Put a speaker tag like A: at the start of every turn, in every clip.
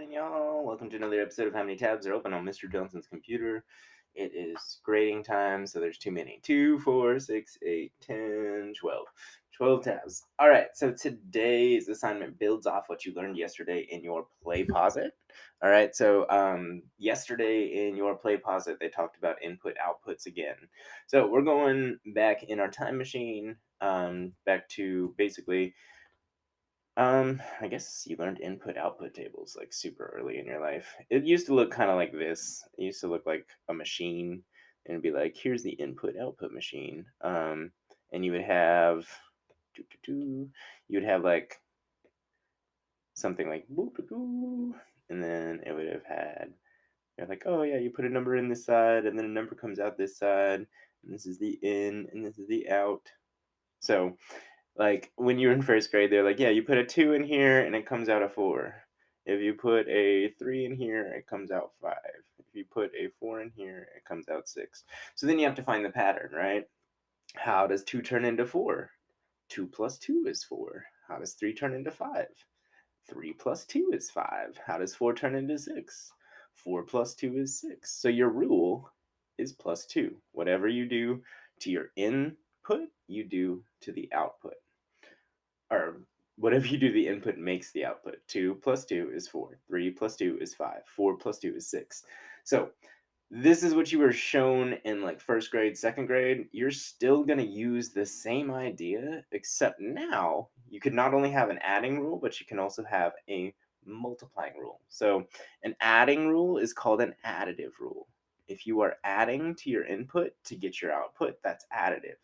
A: morning, y'all. Welcome to another episode of How Many Tabs Are Open on Mr. Johnson's computer. It is grading time, so there's too many. 2, 4, 6, 8, 10, 12. 12 tabs. All right, so today's assignment builds off what you learned yesterday in your play posit. All right, so yesterday in your play posit, they talked about input outputs again. So we're going back in our time machine, back to basically I guess you learned input output tables like super early in your life. It used to look kind of like this. It used to look like a machine and it'd be like, here's the input output machine. And you would have you would have like something like boop, boop, boop, and then it would have had you're like, oh yeah, you put a number in this side and then a number comes out this side, and this is the in and this is the out. So like when you were in first grade, they're like, yeah, you put a 2 in here and it comes out a 4. If you put a 3 in here, it comes out 5. If you put a 4 in here, it comes out 6. So then you have to find the pattern, right? How does 2 turn into 4? 2 plus 2 is 4. How does 3 turn into 5? 3 plus 2 is 5. How does 4 turn into 6? 4 plus 2 is 6. So your rule is plus 2. Whatever you do to your input, you do to the output. Or whatever you do, the input makes the output. 2 plus 2 is 4. 3 plus 2 is 5. 4 plus 2 is 6. So this is what you were shown in like first grade, second grade. You're still going to use the same idea, except now you could not only have an adding rule, but you can also have a multiplying rule. So an adding rule is called an additive rule. If you are adding to your input to get your output, that's additive.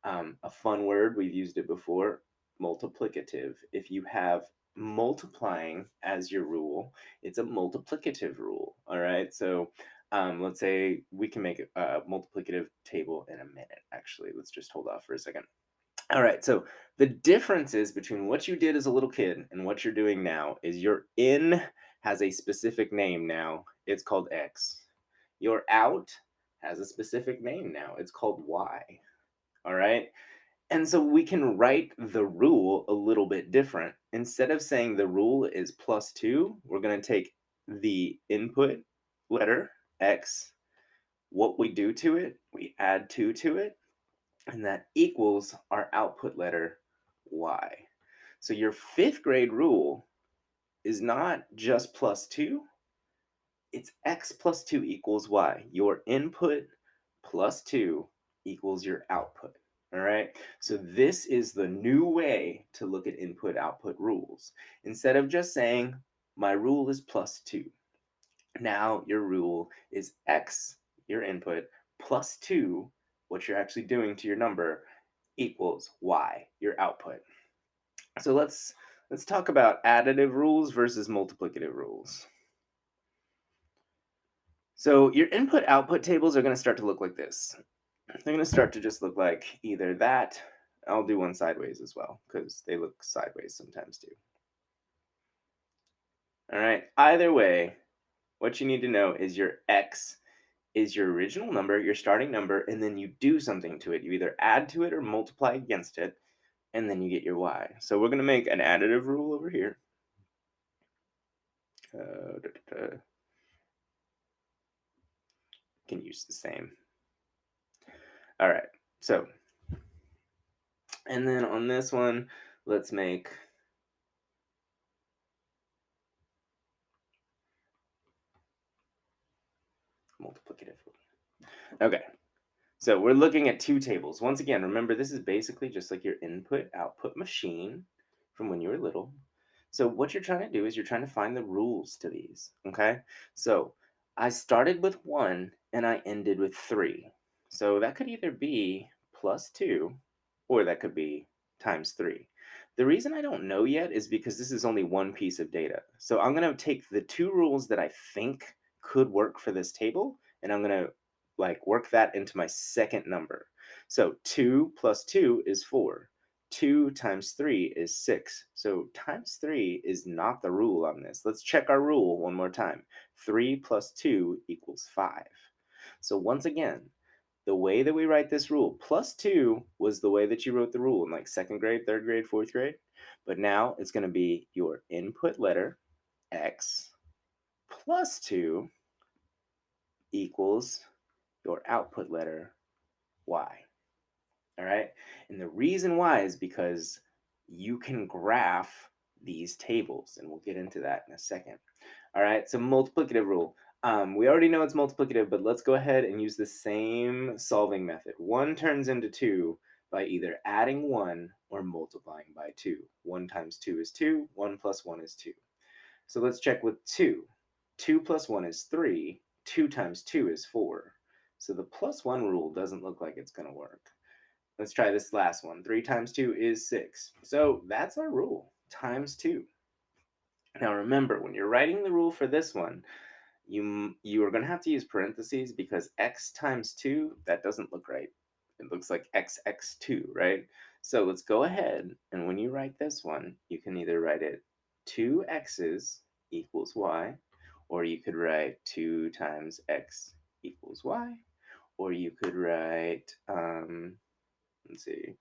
A: A fun word, we've used it before, multiplicative. If you have multiplying as your rule, it's a multiplicative rule. All right. So let's say we can make a multiplicative table in a minute. Actually, let's just hold off for a second. All right. So the differences between what you did as a little kid and what you're doing now is your in has a specific name now. It's called X. Your out has a specific name now. It's called Y. All right. And so we can write the rule a little bit different. Instead of saying the rule is plus 2, we're going to take the input letter X. What we do to it, we add 2 to it, and that equals our output letter Y. So your fifth grade rule is not just plus 2, it's X plus 2 equals Y. Your input plus 2 equals your output. All right. So this is the new way to look at input output rules. Instead of just saying my rule is plus 2, now your rule is X, your input, plus 2, what you're actually doing to your number, equals Y, your output. So let's talk about additive rules versus multiplicative rules. So your input output tables are going to start to look like this. They're going to start to just look like either that. I'll do one sideways as well because they look sideways sometimes too. All right. Either way, what you need to know is your X is your original number, your starting number, and then you do something to it. You either add to it or multiply against it, and then you get your Y. So we're going to make an additive rule over here. Can use the same. All right. So, and then on this one, let's make multiplicative rule. Okay. So we're looking at two tables. Once again, remember this is basically just like your input-output machine from when you were little. So what you're trying to do is you're trying to find the rules to these, okay? So I started with 1 and I ended with 3. So that could either be plus 2 or that could be times 3. The reason I don't know yet is because this is only one piece of data. So I'm going to take the two rules that I think could work for this table and I'm going to like work that into my second number. So 2 plus 2 is 4. 2 times 3 is 6. So times 3 is not the rule on this. Let's check our rule one more time. 3 plus 2 equals 5. So once again, the way that we write this rule, plus 2 was the way that you wrote the rule in like second grade, third grade, fourth grade. But now it's going to be your input letter, X, plus 2 equals your output letter, Y. All right. And the reason why is because you can graph these tables, and we'll get into that in a second. All right. So, multiplicative rule. We already know it's multiplicative, but let's go ahead and use the same solving method. 1 turns into 2 by either adding 1 or multiplying by 2. 1 times 2 is 2. 1 plus 1 is 2. So let's check with 2. 2 plus 1 is 3. 2 times 2 is 4. So the plus 1 rule doesn't look like it's going to work. Let's try this last one. 3 times 2 is 6. So that's our rule, times 2. Now remember, when you're writing the rule for this one, you are going to have to use parentheses because x times 2, that doesn't look right. It looks like xx2, right? So let's go ahead, and when you write this one, you can either write it 2x's equals y, or you could write 2 times x equals y, or you could write, let's see,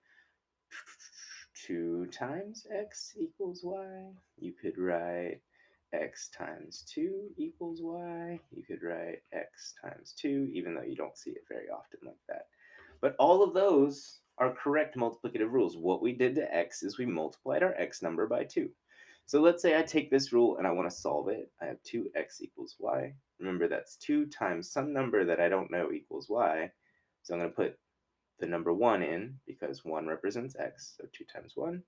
A: 2 times x equals y. You could write x times 2 equals y. You could write x times 2, even though you don't see it very often like that. But all of those are correct multiplicative rules. What we did to x is we multiplied our x number by 2. So let's say I take this rule and I want to solve it. I have 2x equals y. Remember, that's 2 times some number that I don't know equals y. So I'm going to put the number 1 in because 1 represents x, so 2 times 1.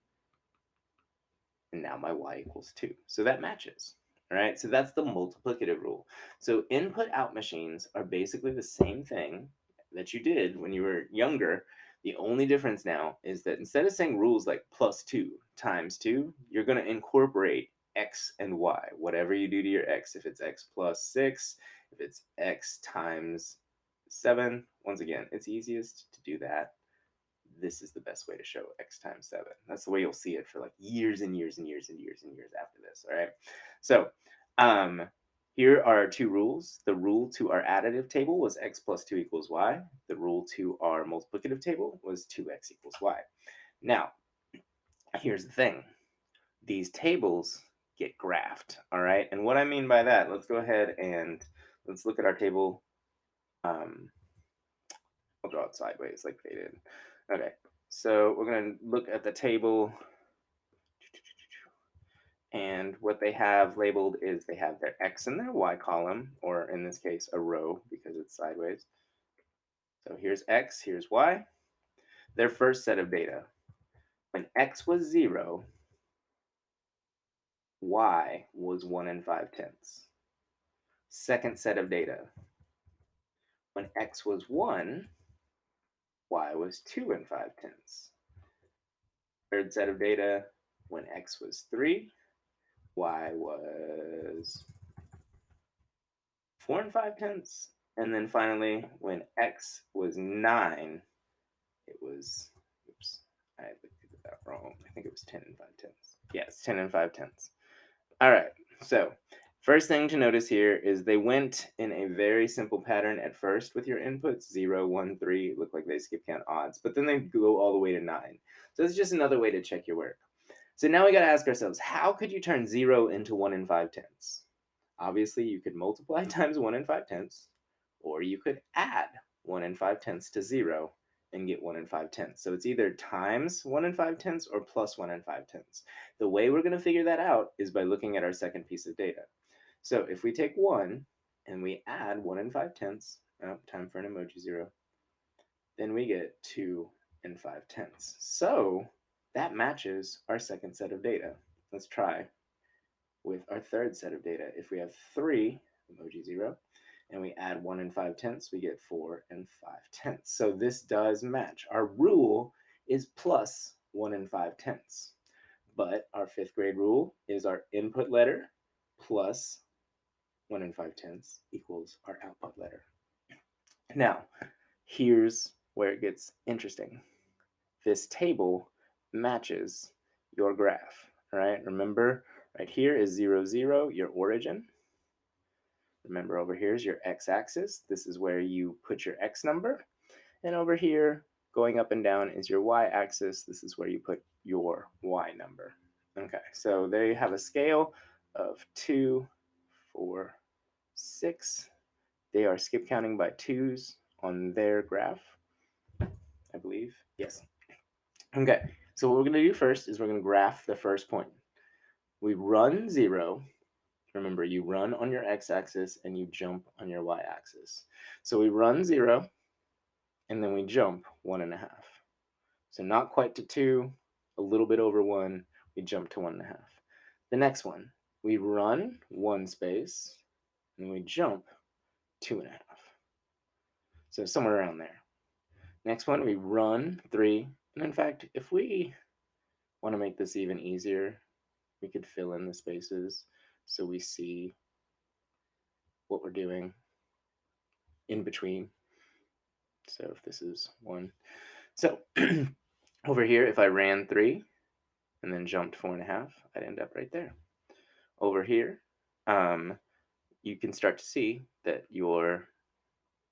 A: And now my y equals 2. So that matches. All right, so that's the multiplicative rule. So input-out machines are basically the same thing that you did when you were younger. The only difference now is that instead of saying rules like plus 2 times 2, you're going to incorporate x and y, whatever you do to your x. If it's x plus 6, if it's x times 7, once again, it's easiest to do that. This is the best way to show x times 7. That's the way you'll see it for like years and years and years and years and years after this, all right? So here are our two rules. The rule to our additive table was x plus 2 equals y. The rule to our multiplicative table was 2x equals y. Now, here's the thing. These tables get graphed, all right? And what I mean by that, let's go ahead and let's look at our table. I'll draw it sideways like they did. Okay, so we're going to look at the table, and what they have labeled is they have their x and their y column, or in this case, a row because it's sideways. So here's x, here's y. Their first set of data. When x was 0, y was 1 5/10. Second set of data. When x was 1, y was 2 5/10. Third set of data. When x was 3, y was 4 5/10. And then finally, when x was 9, it was, oops, I looked at that wrong. I think it was 10 5/10. Yeah, it's 10 5/10. All right, so first thing to notice here is they went in a very simple pattern at first with your inputs, 0, 1, 3, look like they skip count odds, but then they go all the way to 9. So it's just another way to check your work. So now we got to ask ourselves, how could you turn 0 into 1 5/10? Obviously, you could multiply times 1 5/10, or you could add 1 5/10 to 0 and get 1 5/10. So it's either times 1 5/10 or plus 1 5/10. The way we're going to figure that out is by looking at our second piece of data. So if we take 1 and we add 1 5/10, time for an emoji 0, then we get 2 5/10. So that matches our second set of data. Let's try with our third set of data. If we have 3, emoji 0, and we add 1 5/10, we get 4 5/10. So this does match. Our rule is plus 1 5/10. But our 5th grade rule is our input letter plus 1 5/10 equals our output letter. Now, here's where it gets interesting. This table matches your graph, all right? Remember, right here is 0, 0, your origin. Remember, over here is your x-axis. This is where you put your x number. And over here, going up and down, is your y-axis. This is where you put your y number. Okay, so there you have a scale of 2, 4, 6. They are skip counting by 2s on their graph, I believe. Yes. Okay, so what we're going to do first is we're going to graph the first point. We run 0. Remember, you run on your x-axis and you jump on your y-axis. So we run 0, and then we jump 1.5. So not quite to 2, a little bit over 1, we jump to 1.5. The next one, we run 1 space, and we jump 2.5. So somewhere around there. Next one, we run 3. And in fact, if we want to make this even easier, we could fill in the spaces so we see what we're doing in between. So if this is 1. So over here, if I ran 3 and then jumped 4.5, I'd end up right there. Over here, you can start to see that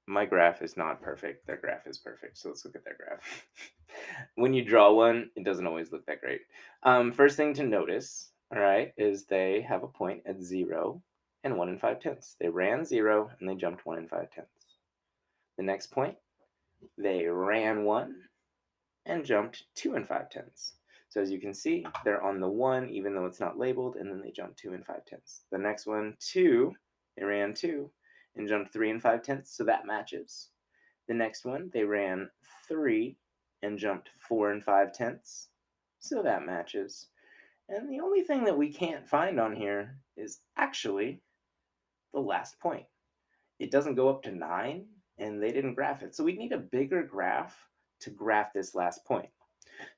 A: my graph is not perfect. Their graph is perfect. So let's look at their graph. When you draw one, it doesn't always look that great. First thing to notice, all right, is they have a point at 0 and 1 5/10. They ran 0 and they jumped 1 5/10. The next point, they ran 1 and jumped 2 5/10. So as you can see, they're on the 1, even though it's not labeled, and then they jumped 2 5/10. The next one, 2, they ran 2 and jumped 3 5/10, so that matches. The next one, they ran 3 and jumped 4 5/10, so that matches. And the only thing that we can't find on here is actually the last point. It doesn't go up to 9, and they didn't graph it. So we need a bigger graph to graph this last point.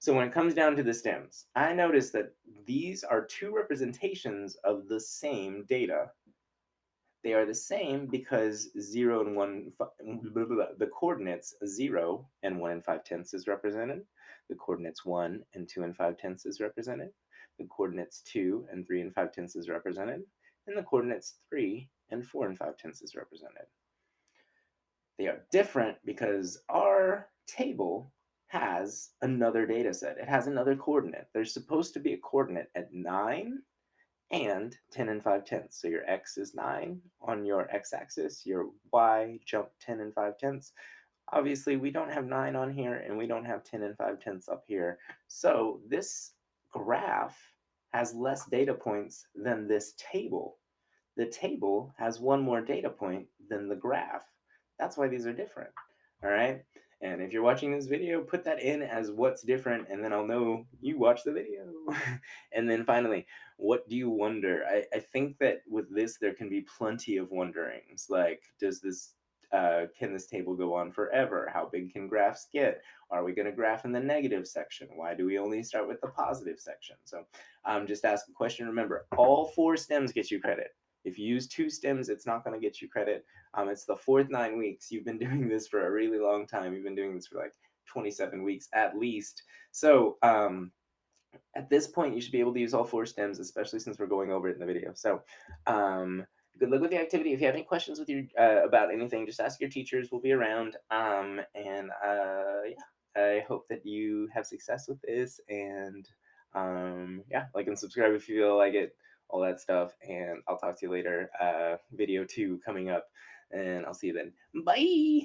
A: So when it comes down to the stems, I notice that these are two representations of the same data. They are the same because 0 and 1, the coordinates 0 and 1 5/10 is represented. The coordinates 1 and 2 5/10 is represented. The coordinates 2 and 3 5/10 is represented. And the coordinates 3 and 4 5/10 is represented. They are different because our table has another data set. It has another coordinate. There's supposed to be a coordinate at 9 and 10 5/10. So your x is 9 on your x-axis, your y jump 10 5/10. Obviously, we don't have 9 on here, and we don't have 10 5/10 up here. So this graph has less data points than this table. The table has one more data point than the graph. That's why these are different. All right. And if you're watching this video, put that in as what's different, and then I'll know you watch the video. And then finally, what do you wonder? I think that with this, there can be plenty of wonderings. Like, can this table go on forever? How big can graphs get? Are we going to graph in the negative section? Why do we only start with the positive section? So just ask a question. Remember, all 4 stems get you credit. If you use 2 stems, it's not going to get you credit. It's the 4th 9 weeks. You've been doing this for a really long time. You've been doing this for like 27 weeks at least. So at this point, you should be able to use all 4 stems, especially since we're going over it in the video. So good luck with the activity. If you have any questions with your about anything, just ask your teachers. We'll be around. Yeah, I hope that you have success with this. And yeah, like and subscribe if you feel like it, all that stuff. And I'll talk to you later. Video 2 coming up, and I'll see you then. Bye.